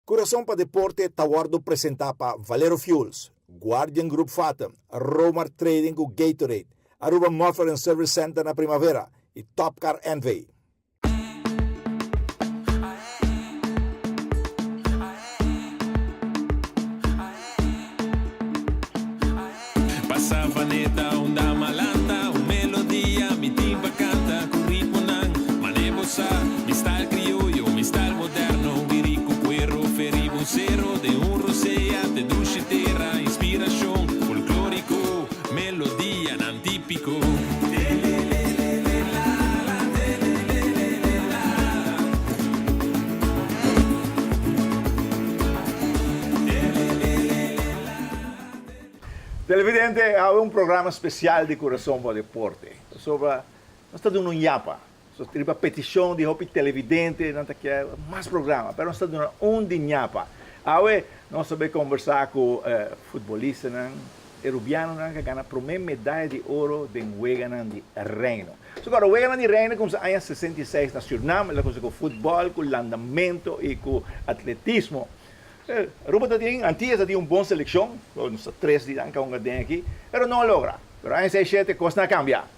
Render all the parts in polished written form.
Coração para Deporte Tawardo apresentava Valero Fuels, Guardian Group Fathom, Romar Trading com Gatorade, Aruba Muffler and Service Center na Primavera e Top Car Envy. Passava neta, onda malanta, melodia, mi timba canta, con ritmo nan, manebosa, mi sta il criollo, mi sta il moderno, virico cuero, ferivo cero, de un rosea, de dulce terra, inspiración, folclórico, melodia, nan típico. Televidente, há programa especial de Coração para Deporte. Sobre, nós estamos dando nhapa. Nós temos petição de hopi televidente, não quer mais programa, mas nós estamos dando de nhapa. Agora, nós vamos conversar com futebolistas, erubianos, que ganham a primeira medalha de ouro de Weganan de Reino. Agora, o Weganan de Reino, como se em 66 na Suriname, ela coisa com futebol, com andamento e com atletismo. Aruba antes tinha bom seleção, nos 3 de ano que aqui, mas não logra. Mas em 67 costa a cambiar.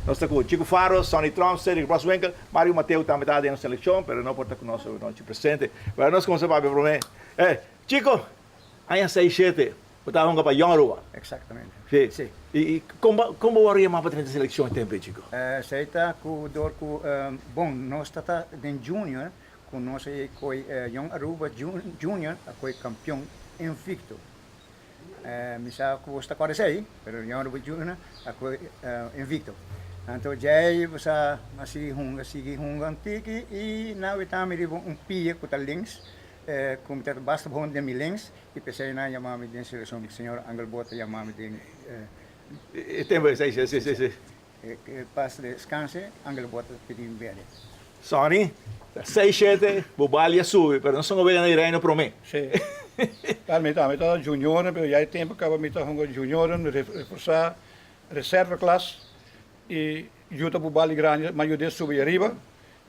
Nós estamos com Chico Faro, Sonny Trump, Cedric Roswinkel, Mário Mateu também está na seleção, mas não pode estar conosco noite presente. Mas nós começamos a ver Chico, em 67, estava um para Aruba. Exatamente. Sim. Sim. E como varia mais para a seleção em tempo, Chico? Sei está com dor com bom, nós está em junior. Nós com Young Aruba Junior, foi campeão invicto. Misa com os taquares aí, mas Young Aruba Junior foi invicto. Então já você masih hunga antiki e na vitami ribo pia com links, comitê basta bom de links e pensei na chamada de seleção do senhor Angel Bota chamada de Tempo sim. Passa descanse Angel Bota pedir bem. Sonny, 6-7, Bobalia sube, pero não são ovelhas de reino para mim. Sim. Me está junior, mas já é tempo que me está junior, reforçar reserva classe e junto com o Bali grande, mas eu desço subir arriba,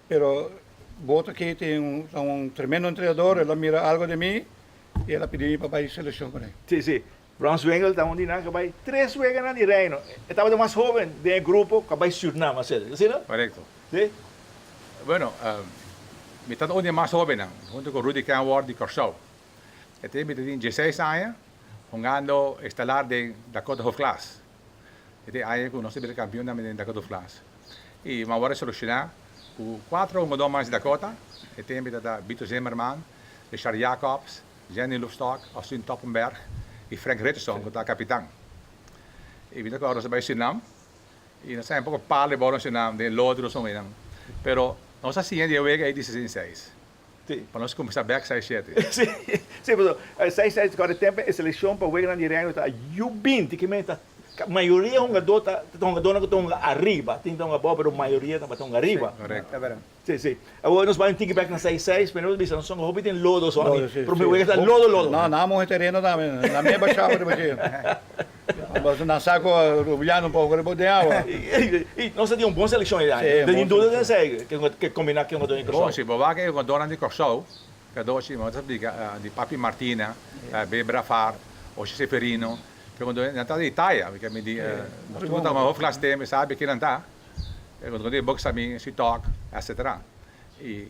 pero bota que tem tremendo treinador, ela mira algo de mim e ela pediu para ir seleção com ele. Sim. Browns Wengel está onde que vai 3 veganas de reino. Estava de mais jovem do grupo que vai Suriname, ¿sí? Correcto. Sí. Bueno, mi tanto onde mais jovem, junto com Rudy Canward de Corsau. Este me tem 16 anos, jogando estelar de Dakota Hof Class. Este ano que nós tivemos campeão da Dakota Hof Class. E agora solucionar com 4 jogadores mais de Dakota. Este me tem Vito Zimmerman, Richard Jacobs, Jenny Lufstock, Austin Toppenberg e Frank Ritterson, que é capitão. E vi agora nós vamos Suriname. E nós temos pouco parle bola no Suriname, de Lodro, pero nós assim em dia é 16. Sim. Para nós começar back 6-7. Sim, mas 6-7 agora tempo a seleção para o Weganan de reino está U20, que a maioria jogador está arriba, tem uma boa, mas a maioria está arriba. Correto. Sim. Agora nós vamos back na 6-6, mas nós não somos hobby tem lodo só, para o Weganan está lodo. Não, não é terreno também, na minha baixada de baixo. Mas não saco rubiano um pouco de água. E nós temos boa seleção aí, tem dúvida que combinar com o jogador de Bom, se boa que o jogador de Corsau, que doce, mas de Papi Martina, Bebra Far, o Seferino, que o jogador não está de Itália, porque me diz, nós temos uma classe de sabe que não está. O jogador de boxe se toca, etc. E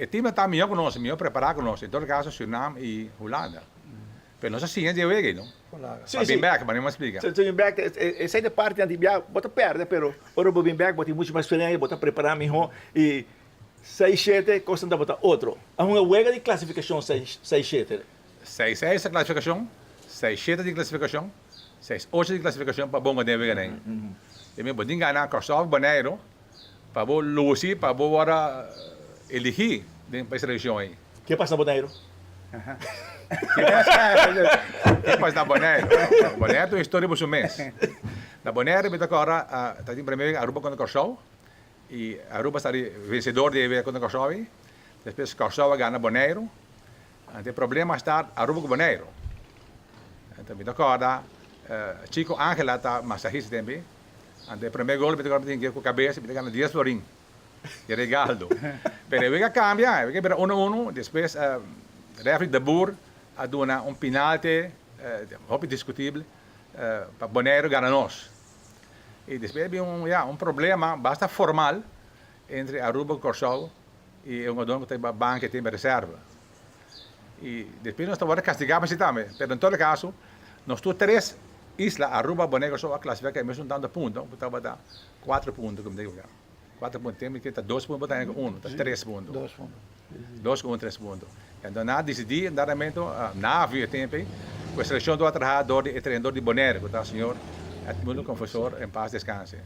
o time está melhor conosco, melhor preparado conosco, em todo caso Suriname e Holanda. Pero nós assim é de hoje, não? Sim. Bem back, mas não me explica. Sim, back, essa é parte de Bia, bota perde, pero ora o bem back, bota muito mais experiência, bota preparar melhor e 6-7 custa de botar outro. Há uma huelga de classificação 6-7. 6-6 de classificação, 6-7 de classificação, 6-8 de classificação para bom de Weganan. E me podem ganhar Kosovo, Bonaire, para bom Lucy, para bom agora elegir dentro da seleção aí. O que passa na Bonaire? Mas na Bonaire, Bonaire é uma história muito mês. Na Bonaire, me toca agora, está em primeiro Aruba contra Kosovo, e Aruba está vencedor de contra Kosovo, depois Kosovo ganha Bonaire, o problema está Aruba com Bonaire. Então, me toca agora, Chico Angela está massagista também, o primeiro gol me toca agora com a cabeça, me toca 10 florim, de regalo. Pero luego cambia, luego 1-1, depois referee de Boer a dona un penalti, hoop discutível, para Bonaire ganha nós. E depois havia um problema bastante formal entre Aruba e Corsol e um dono que tem banca e tem reserva. E depois nós estamos castigados também. Mas em todo caso, nós temos 3 islas, Aruba, Bonaire e Corsol, a classificar mesmo um tanto pontos. Estava a 4 pontos, como digo. 4 pontos, tem que 2 pontos, botar 1, 3 pontos. 2 pontos. 2 com 3 pontos. Então, na decidi, andamento, na havia tempo, com a seleção do treinador e treinador de Bonaire, que está o senhor, o confessor, em paz descanse.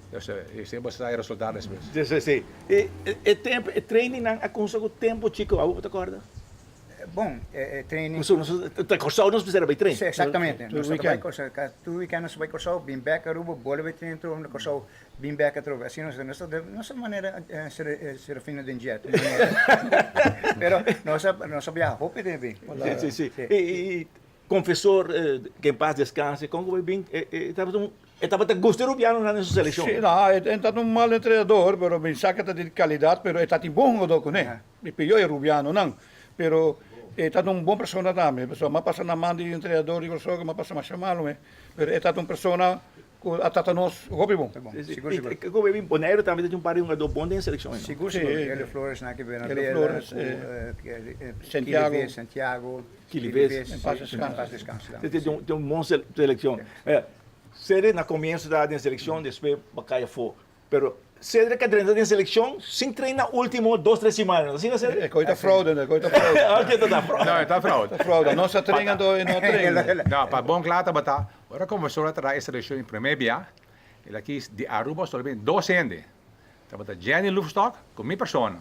Então, esse é o resultado depois. Sim, sim. E tempo, e treino não aconselho o tempo, chico, a você acorda? Bom, training. Corsol não precisa bem treino. Sim, exatamente. Todo Nós weekend. todo weekend nós vamos Corsol, bem back a Aruba, bola vai treino no Corsol, bem back a Aruba. Assim nossa maneira ser fina de dieta. Pero nós sabemos roupa também. Sim, sim. E confessor, que em paz descanse, como vai bem, estava gostando do piano na sua seleção. Sim, não, é um mal treinador, mas me saca de qualidade, mas é bom jogador, né? E pior é Rubiano, não. Pero é uma boa pessoa também. Pessoa, mas passa na mão de treinador e coisa, mas passa mais chamá-lo, mas é uma pessoa que até nós roupa bom. Seguro. Como bem, Bonaire também tem um par de jogador bom em seleção. Seguro. Sim. Ele Flores na que vem na Ele Flores, Santiago, Quilives, em paz descanse. Tem uma boa seleção. Ser na começo da seleção, depois bacaia for. Pero ser que treina em seleção, sem treinar último 2-3 semanas. Assim não ser? É coisa fraude, né? Coisa fraude. Aqui está fraude. Não, está fraude. Fraude. Não se treina e não treina. Não, para bom claro, tá. Agora começou a trazer essa seleção em primeiro dia. Ele aqui de Aruba só vem 2 ende. Estava Jenny Luftstock com minha pessoa.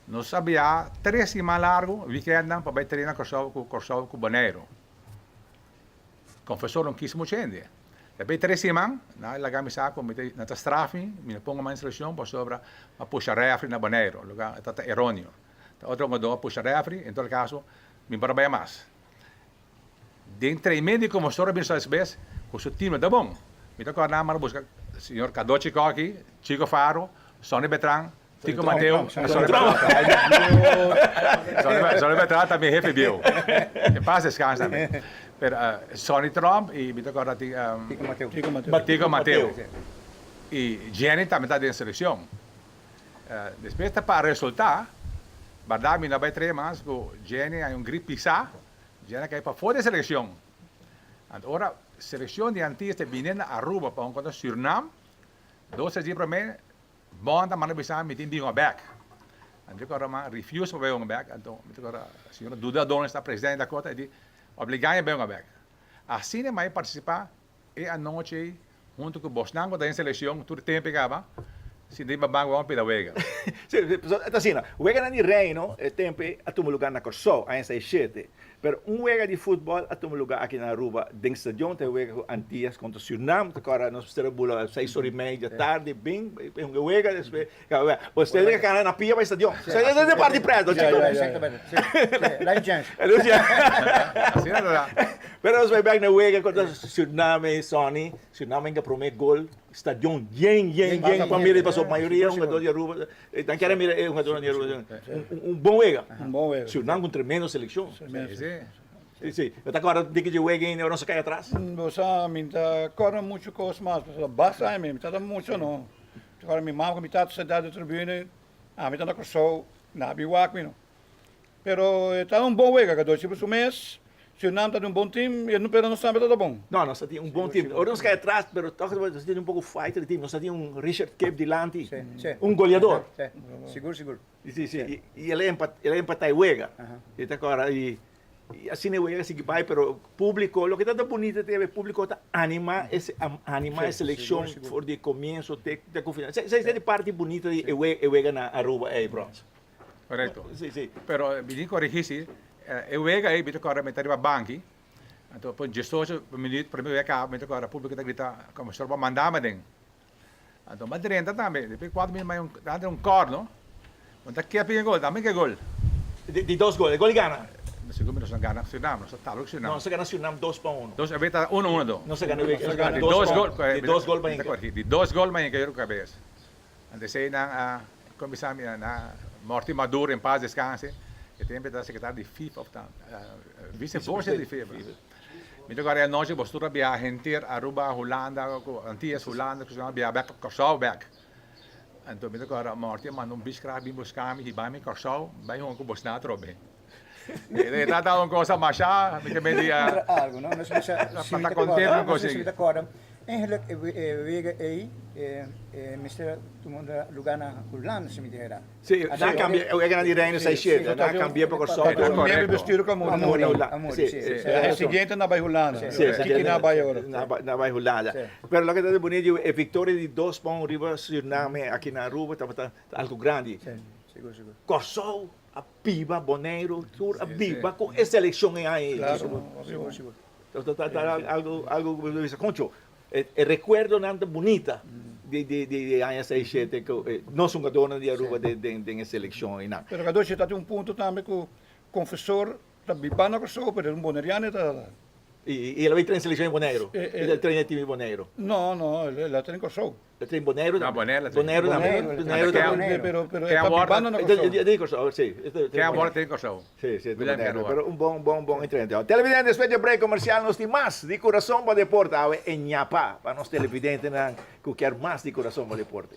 Nós sabia 3 semanas largo, weekend para treinar com Bonaire. Confessor não quis muito ende. Depois 3 semanas, na camisaco, na strafi, me pongo mais seleção para sobra a puxar refri na Bonaire, lugar está errôneo. Outro modo puxar refri, em todo caso, me trabalha mais. Dentro de meio como só bem só vez, com o time tá bom. Me toca na mão buscar o senhor Cadoci Coqui, Chico Faro, Sony Betran, Tico Mateu, Sony Betran também recebeu. E passa descansa também. Pero Sony Trump e me toca Tico Mateu. E Jenny também está dentro da seleção. Depois para resultar, verdade, não vai ter mais, porque Jenny é gripe pisar, Jenny cai para fora da seleção. Agora, seleção de antes de vir a Aruba para encontrar Suriname, 12 dias para mim, bom, da mana bisa me tem um back. Então agora refuse para um back, então agora a senhora Duda Dona está presidente da cota e obrigar a ver um back. Assim é mais participar e a noite junto com o Bosnango da seleção, tudo tempo pegava. Se deve banco vamos pela Vega. Assim, o Vega não é reino, é tempo a tomar lugar na Corsol, a essa enchete. Pero Vega de futebol a tomar lugar aqui na Aruba, dentro do estadião, tem Vega Antias contra Suriname, agora nós precisamos 6h30 da tarde, bem, o Vega, você tem que cair na pia para o estadião. Você é de parte preta, Exatamente. Lá em diante. Assim é verdade. Pero nós vamos na Vega contra Suriname, Sony, Suriname que promete gol, estadião, família passou a maioria, um jogador de Aruba, então quero mirar um jogador de Aruba, bom Vega. Bom Vega. Suriname com tremenda seleção. Sim. Sim. Até agora, diga de Vega ainda não se cai atrás. Você me está correndo muito coisa mais, basta aí mesmo, está muito não. Agora me mama, me está sentado na tribuna, me está na Corsol, na Biwak, não. Pero está bom Vega, que 2 tipos mês. Se o Nam está um bom time, e não perde nossa está bom. Não, nós tínhamos bom time. Agora nós cai atrás, mas nós tínhamos pouco fighter de time. Nós tínhamos Richard Cape delante, Sim. goleador. Seguro. Sim. E ele empatou o Vega. E agora, e assim o Vega sigue vai, pero o público, o que está bonito é o público está anima a seleção for de começo, de confiança. Essa é a parte bonita de Vega na Aruba, Bronx. Correto. Sim. Pero me corrigir, eu Vega aí, me agora me tariva banki. Então, por 18 minutos, primeiro Vega, me agora a pública está gritando, como se for mandar me den. Então, mas direnta também, depois 4 minutos mais corno. Então, que é pinga gol, também que gol. De 2 gols, gol e gana. Não sei como nós não ganhamos, Suriname, nós estamos no Suriname. Não, se gana Suriname 2-1. Dos, a vez 1-1. Não se gana Vega. De 2 gols. De 2 gols para De 2 gols mais que eu cabeça. Antes aí na como sabe na Morte Maduro em paz descanse. E tem que secretário de FIFA of vice-voorzitter de FIFA. Mito agora nós postura bia Argentina, Aruba, Holanda, Antilles, Holanda, que são bia back Curaçao back. Então mito agora Martin mandou biscra bim buscar me vai me Curaçao, vai com bosna trobe. E trata uma coisa mais já, me também dia. Algo, não? Nós Para contente com isso. Eigenlijk, wegen mister toen lugar na Holanda se me dera. Sì, da cambia, è grande Reino 6 da cambia per corso. Membro bestuur kan moeten Amor, Sì, sì, sì, sì. É seguinte na Bahia Holanda. Kiki na Bahia agora. Na Bahia Holanda. Pero lo que está bonito è vittoria di 2 pão riba Suriname aqui na Aruba, tá algo grande. Seguro, seguro. Corso a Piba, Boneiro, tour a Piba com essa seleção aí. Seguro, seguro. Algo concho. E recuerdo nada bonita de anos 67 que nós somos donos de Aruba de seleção e não. Pero kadoi se tati punto também que o confessor da bibana que sou, pero um boneriano tá. E ele vai treinar seleção em Boneiro. Ele treina time em Boneiro. Não, ela tem que sou. Ele treina em Boneiro. No, Boneiro. Boneiro também. Boneiro. Pero Che a bibana não sou. Dico só, sì. Che a volte tem Curaçao. Sì, sì, William Boneiro. Canoa. Pero un buon entrenador. Televidente, después del break comercial, nos di más di Corazón para Deporte. En Ñapa, para los televidentes, que quer más di Corazón para Deporte.